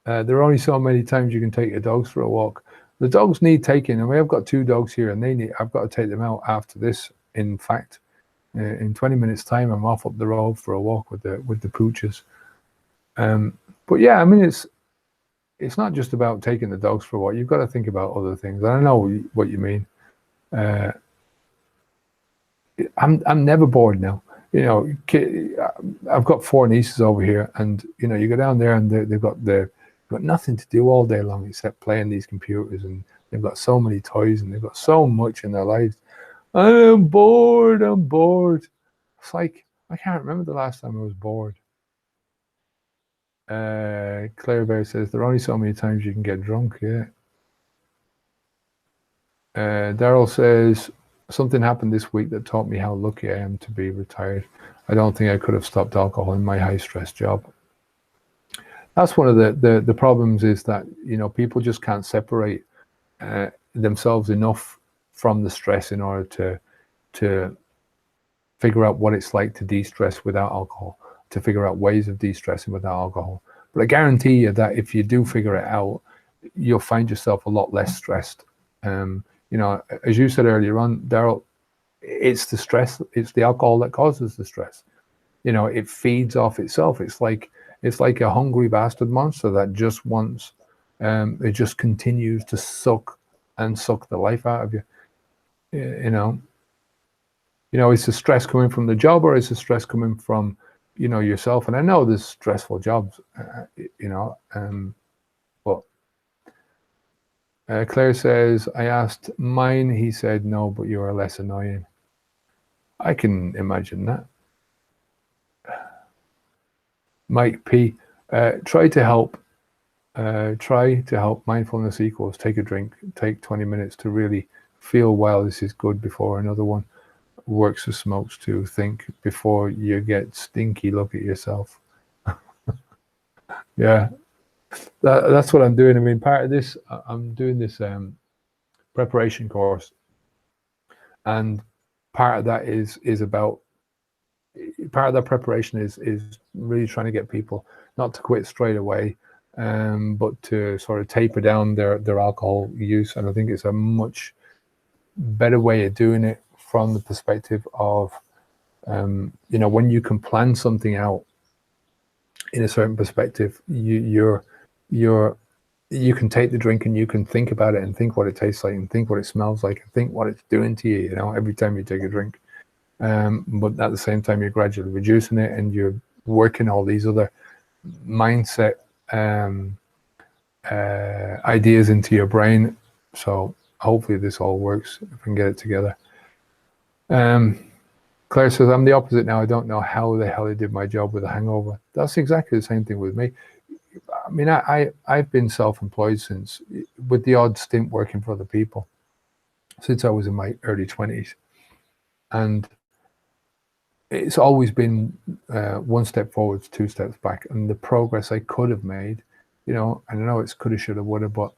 there are only so many times you can take your dogs for a walk. The dogs need taking. I mean, I've got 2 dogs here, and I've got to take them out after this. In fact, in 20 minutes' time, I'm off up the road for a walk with the pooches. But yeah, I mean, it's not just about taking the dogs for a walk. You've got to think about other things. I know what you mean. I'm never bored now. You know, I've got 4 nieces over here, and you know, you go down there and they've got nothing to do all day long except playing these computers, and they've got so many toys and they've got so much in their lives. I'm bored. It's like, I can't remember the last time I was bored. Claire Bear says there are only so many times you can get drunk. Yeah. Daryl says something happened this week that taught me how lucky I am to be retired. I don't think I could have stopped alcohol in my high stress job. That's one of the problems, is that, you know, people just can't separate themselves enough from the stress in order to figure out what it's like to de-stress without alcohol, to figure out ways of de-stressing without alcohol. But I guarantee you that if you do figure it out, you'll find yourself a lot less stressed. You know, as you said earlier on, Daryl, it's the stress, it's the alcohol that causes the stress. You know, it feeds off itself. It's like a hungry bastard monster that just wants, it just continues to suck the life out of you. You know, is the stress coming from the job, or is the stress coming from, you know, yourself? And I know there's stressful jobs, you know, but Claire says, I asked mine, he said no, but you are less annoying. I can imagine that. Mike P, try to help. Mindfulness equals take a drink, take 20 minutes to really feel, wow, this is good, before another one. Works with smokes too. Think before you get stinky, look at yourself. Yeah, that's what I'm doing. I mean, part of this, I'm doing this preparation course, and part of that is about, part of that preparation is really trying to get people not to quit straight away, but to sort of taper down their alcohol use. And I think it's a much better way of doing it from the perspective of, you know, when you can plan something out in a certain perspective, you can take the drink and you can think about it and think what it tastes like and think what it smells like and think what it's doing to you, you know, every time you take a drink. But at the same time, you're gradually reducing it, and you're working all these other mindset ideas into your brain. So hopefully this all works if we can get it together. Claire says, I'm the opposite now. I don't know how the hell I did my job with a hangover. That's exactly the same thing with me. I mean, I've been self-employed since, with the odd stint working for other people, since I was in my early 20s. And it's always been one step forwards, two steps back, and the progress I could have made, you know, I know it's coulda, shoulda, woulda, but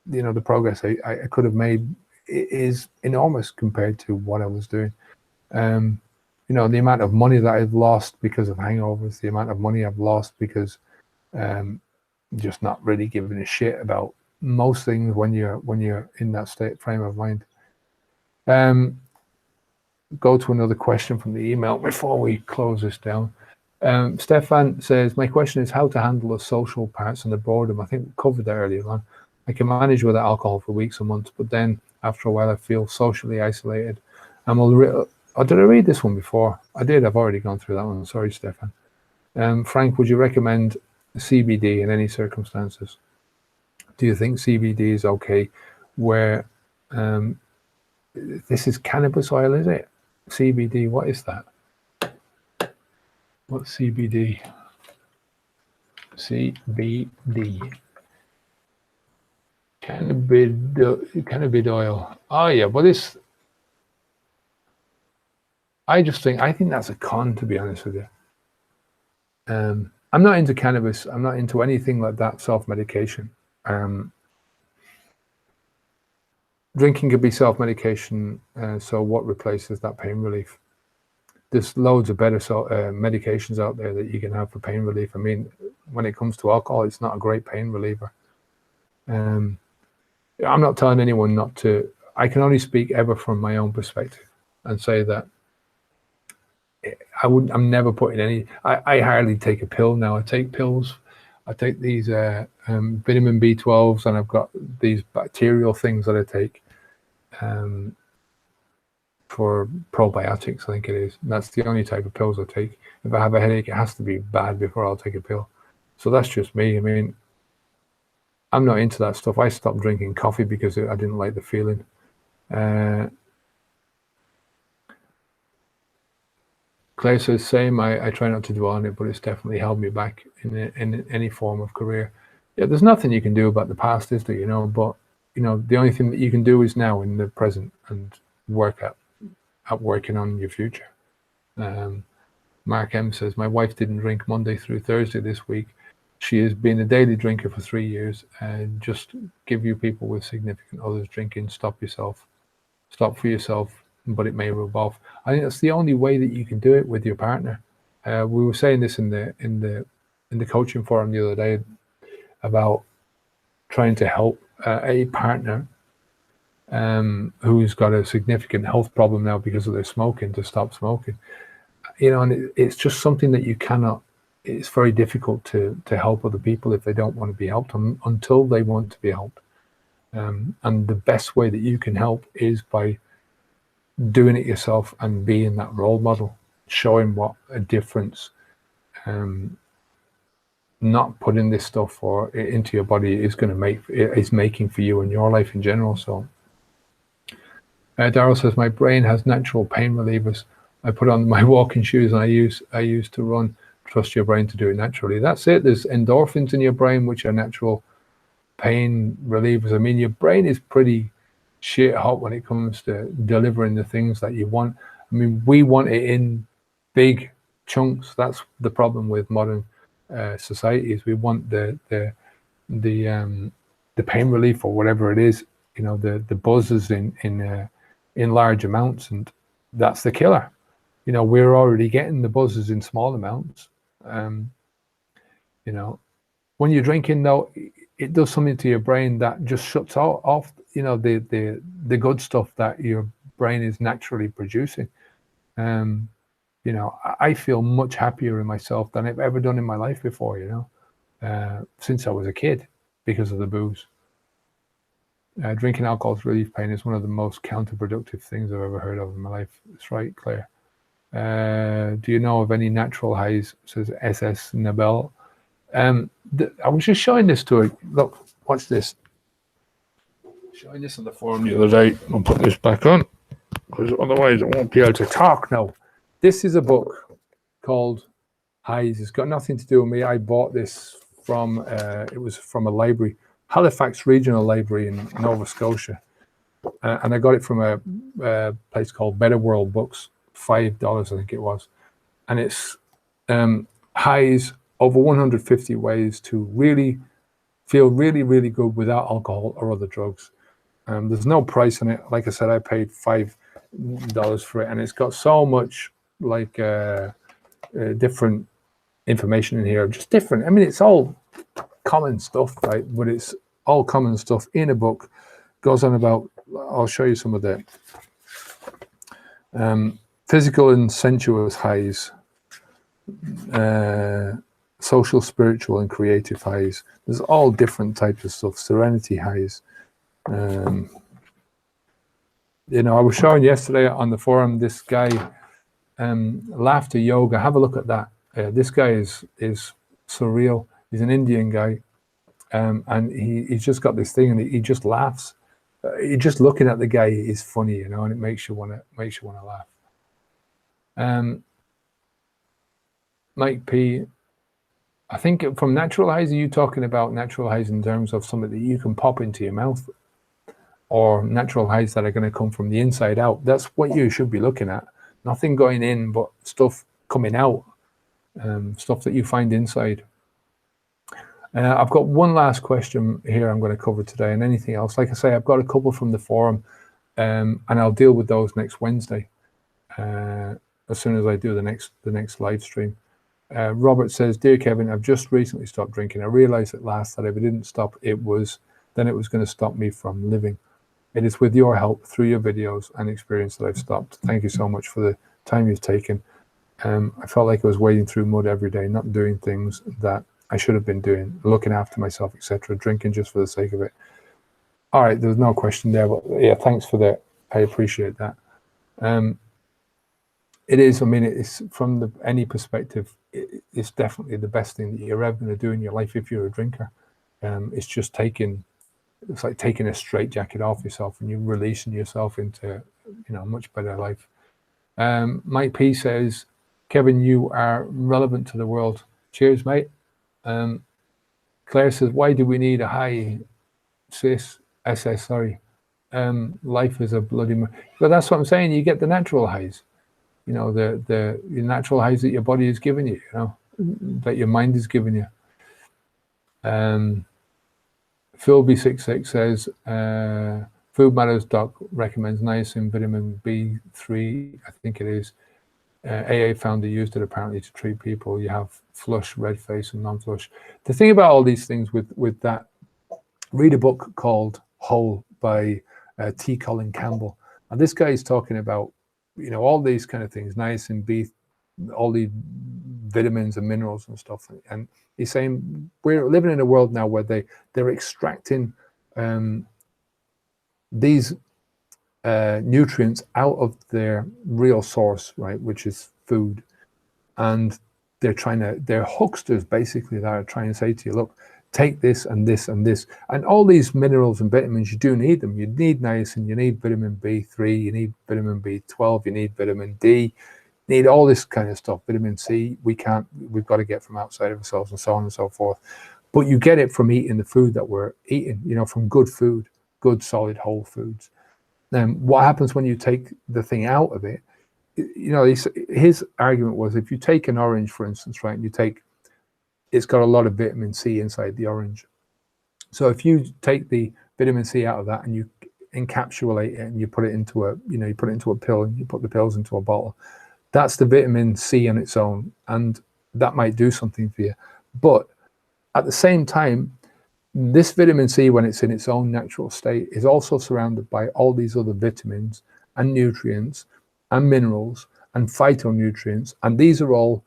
you know, the progress I could have made is enormous compared to what I was doing. You know, the amount of money that I've lost because of hangovers, the amount of money I've lost because just not really giving a shit about most things when you're in that frame of mind. Go to another question from the email before we close this down. Stefan says, my question is how to handle the social parts and the boredom. I think we covered that earlier on. I can manage without alcohol for weeks or months, but then after a while I feel socially isolated. Did I read this one before? I did. I've already gone through that one. Sorry, Stefan. Frank, would you recommend CBD in any circumstances? Do you think CBD is okay where this is cannabis oil, is it? CBD, what is that? What's CBD? CBD. Cannabis oil. Oh yeah, but this, I think that's a con, to be honest with you. I'm not into cannabis. I'm not into anything like that, self-medication. Drinking could be self-medication, so what replaces that pain relief? There's loads of better medications out there that you can have for pain relief. I mean, when it comes to alcohol, it's not a great pain reliever. I'm not telling anyone not to. I can only speak ever from my own perspective and say that I'm never putting any. I hardly take a pill now. I take pills. I take these vitamin B12s, and I've got these bacterial things that I take for probiotics, I think it is. And that's the only type of pills I take. If I have a headache, it has to be bad before I'll take a pill. So that's just me. I mean, I'm not into that stuff. I stopped drinking coffee because I didn't like the feeling. Claire says, same. I try not to dwell on it, but it's definitely held me back in any form of career. Yeah, there's nothing you can do about the past, is there? You know, but you know, the only thing that you can do is now in the present and work at working on your future. Mark M says, my wife didn't drink Monday through Thursday this week. She has been a daily drinker for 3 years. And just give you people with significant others drinking. Stop for yourself, but it may rub off. I think that's the only way that you can do it with your partner. We were saying this in the coaching forum the other day about trying to help a partner who's got a significant health problem now because of their smoking to stop smoking. You know, and it's just something that you cannot. It's very difficult to help other people if they don't want to be helped until they want to be helped. And the best way that you can help is by doing it yourself and being that role model, showing what a difference not putting this stuff into your body is making for you and your life in general. So Daryl says, my brain has natural pain relievers. I put on my walking shoes and I use to run. Trust your brain to do it naturally. That's it. There's endorphins in your brain, which are natural pain relievers. I mean, your brain is pretty shit hot when it comes to delivering the things that you want. I mean, we want it in big chunks. That's the problem with modern society, is we want the pain relief or whatever it is, you know, the buzzes in large amounts, and that's the killer. You know, we're already getting the buzzes in small amounts. You know, when you're drinking, though, it does something to your brain that just shuts off, you know, the good stuff that your brain is naturally producing. You know, I feel much happier in myself than I've ever done in my life before, you know, since I was a kid, because of the booze. Drinking alcohol to relieve pain is one of the most counterproductive things I've ever heard of in my life. That's right, Claire. Do you know of any natural highs, says SS Nabel? I was just showing this to her. Look, watch this. Showing this on the forum the other day. I'll put this back on, because otherwise I won't be able to talk now. This is a book called Highs. It's got nothing to do with me. I bought this from, it was from a library, Halifax Regional Library in Nova Scotia. And I got it from a place called Better World Books. $5, I think it was. And it's highs over 150 ways to really feel really, really good without alcohol or other drugs. There's no price on it. Like I said, I paid $5 for it, and it's got so much like different information in here, just different. I mean, it's all common stuff, right? But it's all common stuff in a book. Goes on about, I'll show you some of the physical and sensuous highs, social, spiritual, and creative highs. There's all different types of stuff. Serenity highs. You know, I was showing yesterday on the forum this guy, laughter yoga. Have a look at that. This guy is surreal. He's an Indian guy, and he's just got this thing, and he just laughs. Just looking at the guy is funny, you know, and it makes you want to laugh. Mike P, I think from natural highs, are you talking about natural highs in terms of something that you can pop into your mouth, or natural highs that are going to come from the inside out? That's what you should be looking at. Nothing going in, but stuff coming out, stuff that you find inside. I've got one last question here I'm going to cover today, and anything else. Like I say, I've got a couple from the forum, and I'll deal with those next Wednesday, as soon as I do the next live stream. Robert says, "Dear Kevin, I've just recently stopped drinking. I realized at last that if I didn't stop, it was going to stop me from living. It is with your help, through your videos and experience, that I've stopped. Thank you so much for the time you've taken. I felt like I was wading through mud every day, not doing things that I should have been doing, looking after myself, etc., drinking just for the sake of it." All right, there's no question there, but yeah, thanks for that. I appreciate that. It is, I mean, it's from any perspective, it's definitely the best thing that you're ever going to do in your life if you're a drinker. It's just it's like taking a straitjacket off yourself, and you're releasing yourself into, you know, a much better life. Mike P says, "Kevin, you are relevant to the world." Cheers, mate. Claire says, "Why do we need a high SS? Sorry. Life is a bloody..." But that's what I'm saying. You get the natural highs. You know, the natural highs that your body is giving you, you know, that your mind is giving you. Philby66 says, Food Matters Doc recommends niacin, vitamin B3, I think it is. AA founder used it apparently to treat people. You have flush, red face, and non-flush. The thing about all these things with that, read a book called Whole by T. Colin Campbell. And this guy is talking about, you know, all these kind of things, niacin, B, all the vitamins and minerals and stuff. And he's saying we're living in a world now where they're extracting these nutrients out of their real source, right, which is food. And they're hucksters basically that are trying to say to you, look, take this and this and this, and all these minerals and vitamins, you do need them. You need niacin, you need vitamin B3, you need vitamin B12, you need vitamin D, you need all this kind of stuff. Vitamin C, we've got to get from outside of ourselves, and so on and so forth. But you get it from eating the food that we're eating, you know, from good food, good solid whole foods. What happens when you take the thing out of it? You know, his argument was, if you take an orange, for instance, right, and it's got a lot of vitamin C inside the orange. So if you take the vitamin C out of that and you encapsulate it and you put it into a pill, and you put the pills into a bottle, that's the vitamin C on its own, and that might do something for you. But at the same time, this vitamin C, when it's in its own natural state, is also surrounded by all these other vitamins and nutrients and minerals and phytonutrients, and these are all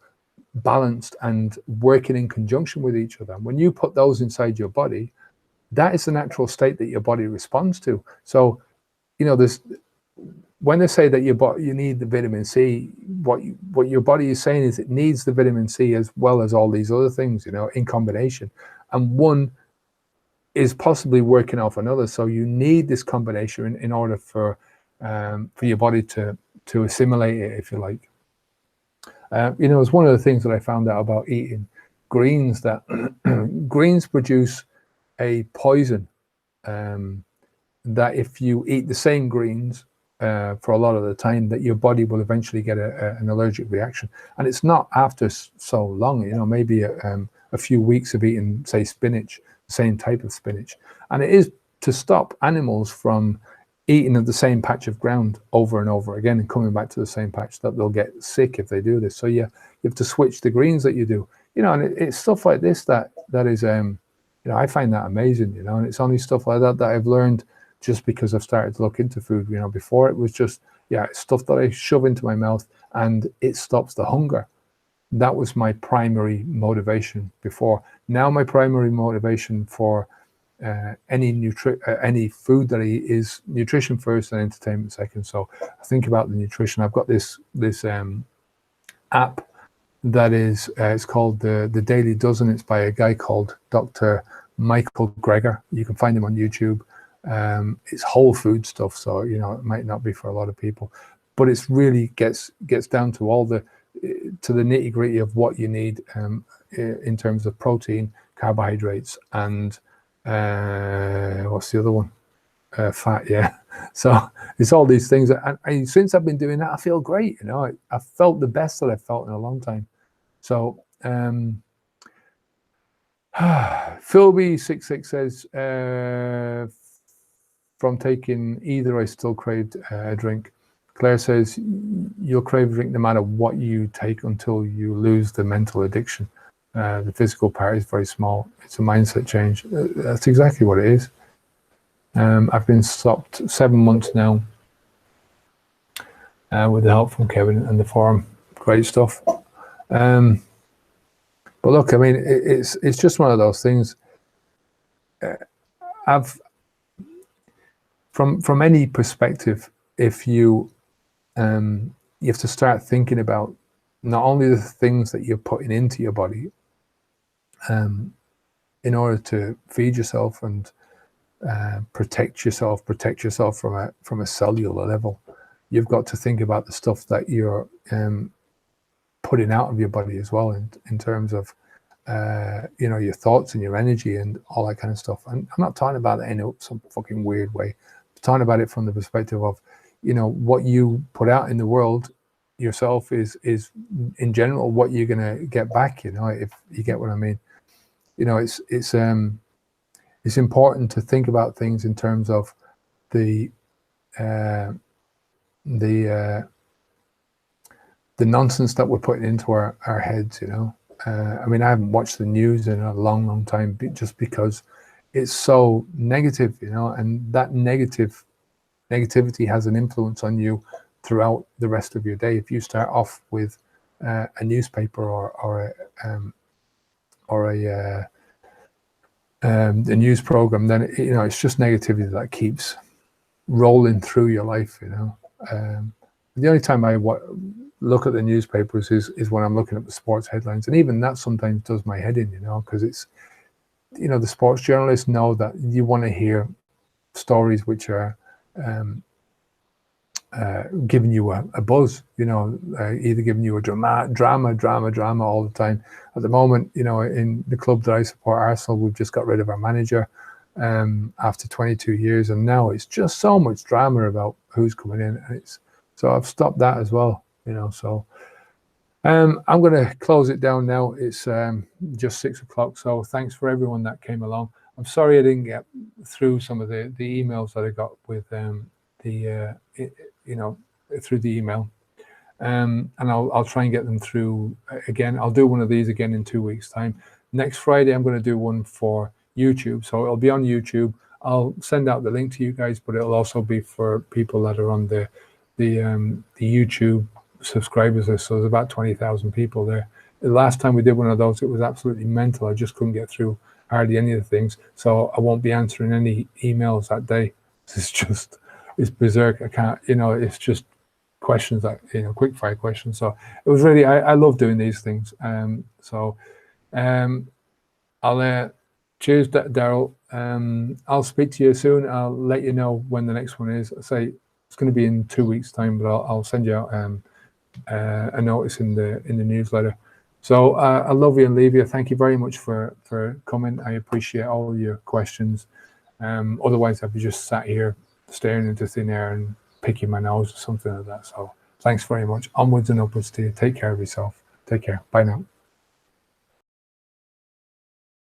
balanced and working in conjunction with each other. When you put those inside your body, that is the natural state that your body responds to. So, you know, when they say that you need the vitamin C, what your body is saying is it needs the vitamin C as well as all these other things, you know, in combination, and one is possibly working off another. So you need this combination in order for your body to assimilate it, if you like. You know, it's one of the things that I found out about eating greens, that greens produce a poison that if you eat the same greens for a lot of the time, that your body will eventually get an allergic reaction. And it's not after so long, you know, maybe a few weeks of eating, say, spinach, the same type of spinach. And it is to stop animals from eating of the same patch of ground over and over again and coming back to the same patch, that they'll get sick if they do this. So you have to switch the greens that you do, you know, and it's stuff like this that is, you know, I find that amazing, you know, and it's only stuff like that I've learned just because I've started to look into food. You know, before it was just, yeah, it's stuff that I shove into my mouth and it stops the hunger. That was my primary motivation before. Now my primary motivation for any food that I eat is nutrition first and entertainment second. So I think about the nutrition. I've got this app that is it's called the Daily Dozen. It's by a guy called Dr. Michael Greger. You can find him on YouTube. It's whole food stuff, so you know it might not be for a lot of people, but it's really gets down to all the nitty gritty of what you need in terms of protein, carbohydrates, and what's the other one? Fat. Yeah. So it's all these things, and since I've been doing that, I feel great. You know, I felt the best that I've felt in a long time. So Philby66 says, from taking either, I still craved a drink. Claire says, you'll crave a drink no matter what you take until you lose the mental addiction. The physical part is very small. It's a mindset change. That's exactly what it is. I've been stopped 7 months now with the help from Kevin and the forum. Great stuff. But look, I mean, it's just one of those things. From any perspective, if you have to start thinking about not only the things that you're putting into your body in order to feed yourself and protect yourself from a cellular level, you've got to think about the stuff that you're putting out of your body as well, in terms of you know, your thoughts and your energy and all that kind of stuff. And I'm not talking about it in some fucking weird way. I'm talking about it from the perspective of, you know, what you put out in the world yourself is in general what you're gonna get back. You know, if you get what I mean. You know, it's important to think about things in terms of the nonsense that we're putting into our heads. You know, I mean, I haven't watched the news in a long time just because it's so negative. You know, and that negativity has an influence on you throughout the rest of your day. If you start off with a newspaper or a news program, then you know it's just negativity that keeps rolling through your life. You know, the only time I look at the newspapers is when I'm looking at the sports headlines, and even that sometimes does my head in. You know, because it's, you know, the sports journalists know that you want to hear stories which are giving you a buzz, you know, either giving you a drama all the time. At the moment, you know, in the club that I support, Arsenal, we've just got rid of our manager after 22 years, and now it's just so much drama about who's coming in, and so I've stopped that as well, you know. So I'm going to close it down now. It's just 6 o'clock, so thanks for everyone that came along. I'm sorry I didn't get through some of the emails that I got with you know, through the email, and I'll try and get them through again. I'll do one of these again in 2 weeks' time. Next Friday, I'm going to do one for YouTube, so it'll be on YouTube. I'll send out the link to you guys, but it'll also be for people that are on the YouTube subscribers list. So there's about 20,000 people there. The last time we did one of those, it was absolutely mental. I just couldn't get through hardly any of the things, so I won't be answering any emails that day. It's berserk. I can't, you know, it's just questions that, you know, quick fire questions. So it was really, I love doing these things. I'll cheers, Daryl. I'll speak to you soon. I'll let you know when the next one is. I say it's going to be in 2 weeks' time, but I'll send you out a notice in the newsletter. So I love you and leave you. Thank you very much for coming. I appreciate all your questions. Otherwise, I'd be just sat here staring into thin air and picking my nose or something like that. So thanks very much. Onwards and upwards to you. Take care of yourself. Take care. Bye now.